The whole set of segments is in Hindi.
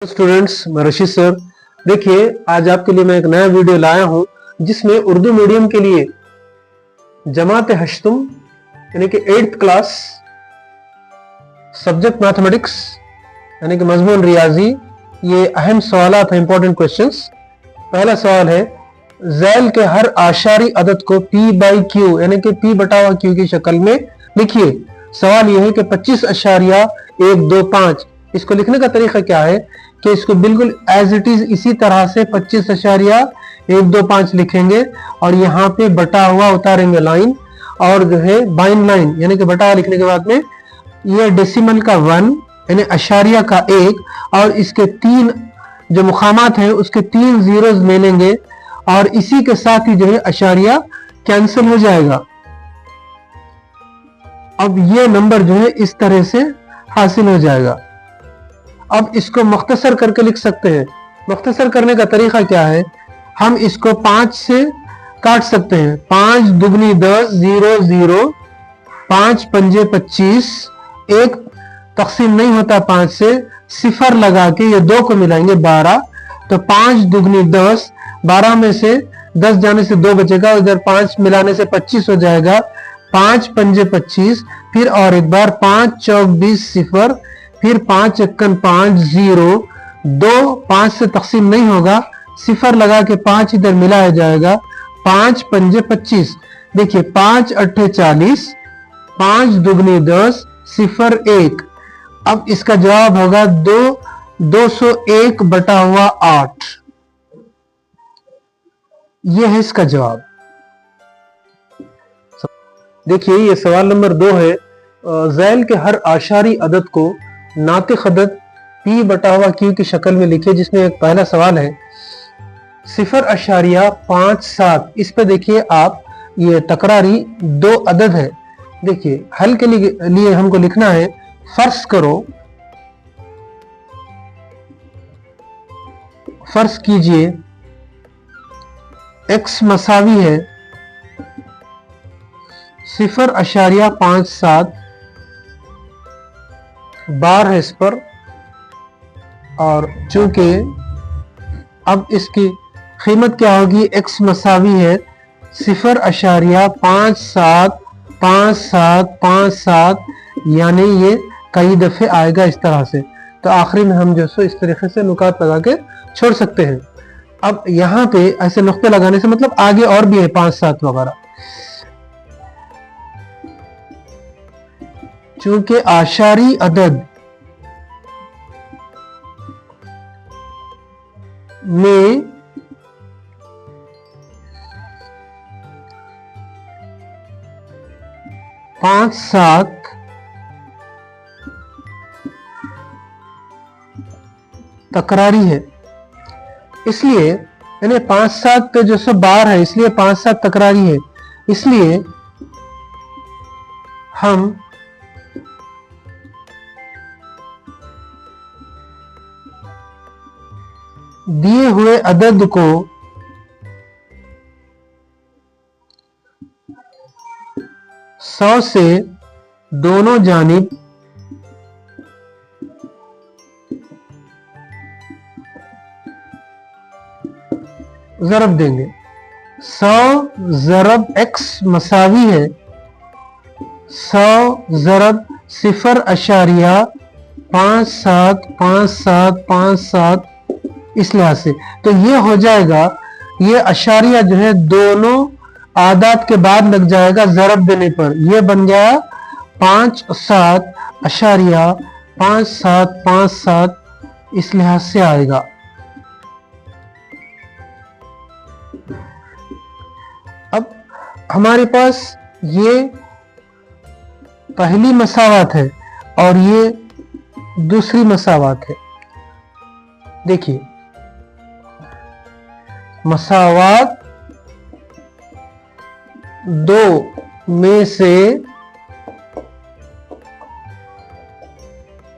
स्टूडेंट्स, मैं रशीद सर। देखिए, आज आपके लिए मैं एक नया वीडियो लाया हूं जिसमें उर्दू मीडियम के लिए जमात हश्तुम यानी कि 8th क्लास सब्जेक्ट मैथमेटिक्स यानी कि मजमून रियाजी, ये अहम सवालात हैं, इंपॉर्टेंट क्वेश्चंस। पहला सवाल है, ज़ैल के हर आशारी अदद को P बाई क्यू यानी कि P बटा हुआ Q की शक्ल में लिखिए। सवाल यह है कि 25.125 इसको लिखने का तरीका क्या है कि इसको बिल्कुल एज इट इज इसी तरह से 25.125 लिखेंगे और यहाँ पे बटा हुआ उतारेंगे लाइन, और जो है बाइन लाइन यानी कि बटा लिखने के बाद में ये डेसिमल का 1 यानी अशारिया का 1 और इसके 3 जो मुकामात हैं उसके 3 जीरोज ले लेंगे और इसी के साथ ही जो है अशारिया कैंसिल हो जाएगा। अब ये नंबर जो है इस तरह से हासिल हो जाएगा। अब इसको मुख्तसर करके लिख सकते हैं। मुख्तसर करने का तरीका क्या है, हम इसको 5 से काट सकते हैं। 5 दुगनी 10, 0 0, 5 पंजे 25, 1 तकसीम नहीं होता 5 से, सिफर लगा के ये 2 को मिलाएंगे 12, तो 5 दुगनी 10, 12 में से 10 जाने से 2 बचेगा, इधर 5 मिलाने से 25 हो जाएगा। 5 पंजे 25, फिर और एक बार 5 चौक 20 सिफर, फिर 5 एक्कन 5 0, 2 5 से तकसीम नहीं होगा, सिफर लगा के 5 इधर मिलाया जाएगा। 5 पंजे 25, देखिए 5 अट्ठे 40, 5 दुगनी 10, सिफर 1। अब इसका जवाब होगा 201 बटा हुआ 8। यह है इसका जवाब। देखिए, ये सवाल नंबर 2 है। ज़ैल के हर आशारी अदद को नातिक अदद P बटा हुआ Q की शक्ल में लिखिए, जिसमें एक पहला सवाल है 0.57। इस पे देखिए आप, ये तकरारी 2 अदद है। देखिए, हल के लिए हमको लिखना है, फर्ज करो, फर्ज कीजिए x मसावी है 0.57 बार है इस पर, और चूंकि अब इसकी कीमत क्या होगी, x मसावी है 0.575757, यानी ये कई दफे आएगा इस तरह से। तो आखिरी में हम जो सो इस तरीके से नुकात लगा के छोड़ सकते हैं। अब यहाँ पे ऐसे नुक्ते लगाने से मतलब आगे और भी है 5 7 वगैरह। चूंकि आशारी अदद में पांच 7 तकरारी है, इसलिए यानी 5 7 पे जो सो बार है, इसलिए 5 7 तकरारी है। इसलिए हम दिए हुए अदद को सौ से दोनों जानिब ज़रब देंगे। 100 ज़रब x मसावी है 100 ज़रब 0.575757, इस लिहाज से तो ये हो जाएगा, ये अशारिया जो है दोनों आदात के बाद लग जाएगा ज़रब देने पर, ये बन गया 57.5757, इस लिहाज से आएगा। अब हमारे पास ये पहली मसावत है और ये दूसरी मसावत है। देखिए, मसावत 2 में से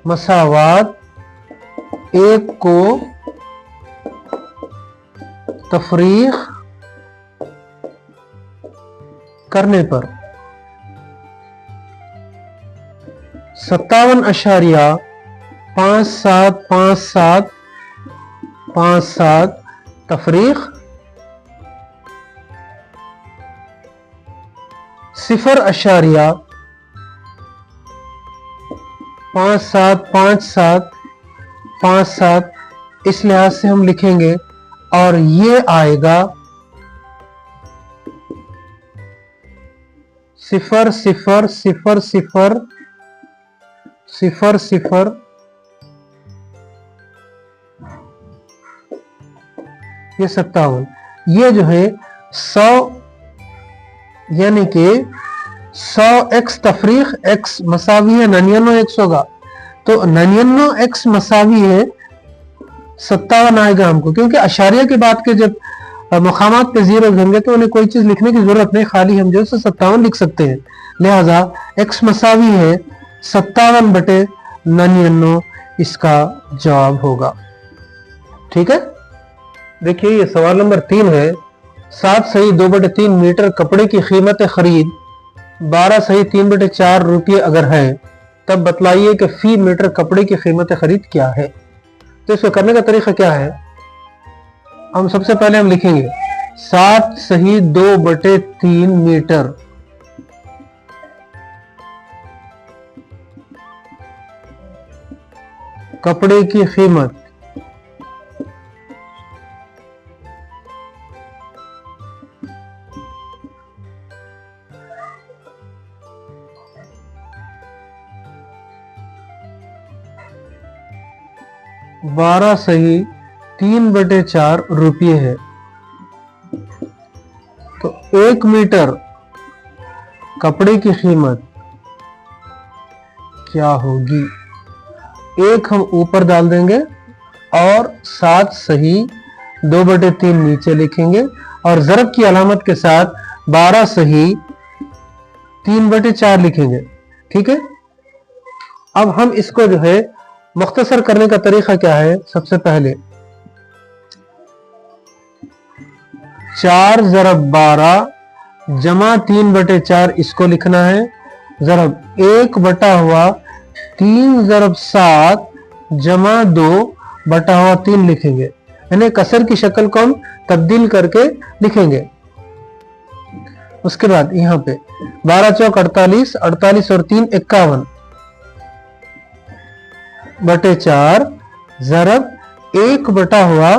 मसावत 1 को तफरीक करने पर 57.5757 5 7 तफरीक 0.5757 इस लिहाज से हम लिखेंगे और ये आएगा 0.000000 ये 57, ये जो है 100 यानी कि 100x तफरीक x मसावी है 99x होगा, तो 99x मसावी है 57 आएगा हमको, क्योंकि अशारिया के बाद के जब मकामात पे जीरो होंगे तो उन्हें कोई चीज लिखने की जरूरत नहीं, खाली हम जो 57 लिख सकते हैं। लिहाजा x मसावी है 57/99 इसका जवाब होगा। ठीक है, देखिए ये सवाल नंबर 3 है। 7 सही 2/3 मीटर कपड़े की कीमत खरीद 12 सही 3/4 रुपये अगर है, तब बतलाइए कि फी मीटर कपड़े की कीमत खरीद क्या है। तो इसको करने का तरीका क्या है, हम सबसे पहले हम लिखेंगे 7 सही 2/3 मीटर कपड़े की कीमत बारह सही 3/4 रुपये है। तो 1 मीटर कपड़े की कीमत क्या होगी, एक हम ऊपर डाल देंगे और 7 सही 2/3 नीचे लिखेंगे और ज़रब की अलामत के साथ 12 सही 3/4 लिखेंगे। ठीक है, अब हम इसको जो है मुख्तसर करने का तरीका क्या है, सबसे पहले 4 ज़रब 12 जमा 3/4 इसको लिखना है, ज़रब 1 बटा हुआ 3 ज़रब 7 जमा 2 बटा हुआ 3 लिखेंगे, यानी कसर की शक्ल को हम तब्दील करके लिखेंगे। उसके बाद यहाँ पे 12 चौक 48, 48 और 3 51 बटे 4 ज़रब 1 बटा हुआ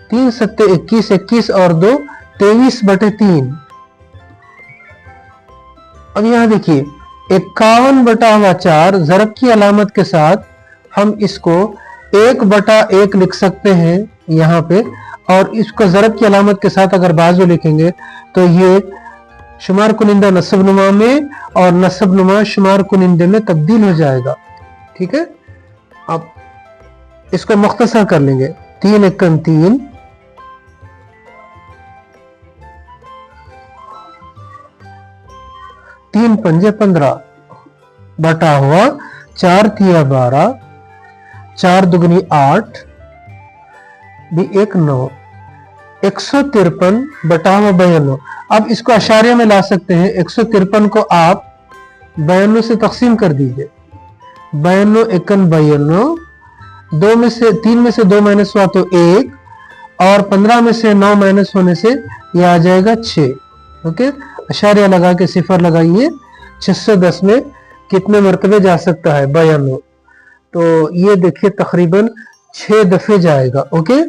3 सत्ते 21, 21 और 2 23/3। अब यहां देखिए 51 बटा हुआ 4 ज़रब की अलामत के साथ हम इसको 1/1 लिख सकते हैं यहाँ पे, और इसको ज़रब की अलामत के साथ अगर बाजू लिखेंगे तो ये शुमार कुनिंदा नस्ब नुमा में और नस्ब नुमा शुमार कुनिंदे में तब्दील हो जाएगा। ठीक है, अब इसको मुख्तसर कर लेंगे 3 एकम 3 3 पंजे 15 बटा हुआ 4 तिया 12 4 दुगनी 8 भी 1 9 153 बटा हुआ 92। अब इसको अशारिया में ला सकते हैं, 153 को आप 92 से तकसीम कर दीजिए, 92 एकन 92, 2 में से 3 में से 2 माइनस हुआ तो 1 और 15 में से 9 माइनस होने से यह आ जाएगा 6। ओके, अशारिया लगा के सिफर लगाइए, 610 में कितने मरतबे जा सकता है 92, तो ये देखिए तकरीबन 6 दफे जाएगा। ओके,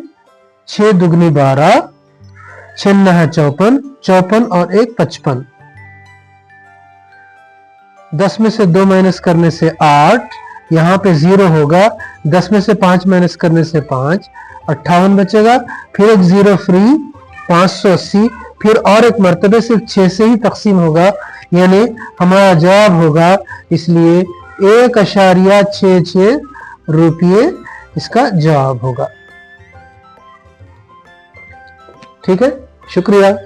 6 दुगनी 12, 6 नहा 54, 54 और 1 55, 10 में से 2 माइनस करने से 8, यहाँ पे 0 होगा, 10 में से 5 माइनस करने से 5, 58 बचेगा, फिर एक 0 फ्री 580, फिर और एक मरतबे सिर्फ 6 से ही तकसीम होगा, यानी हमारा जवाब होगा, इसलिए 1.66 रुपये इसका जवाब होगा। ठीक है, शुक्रिया।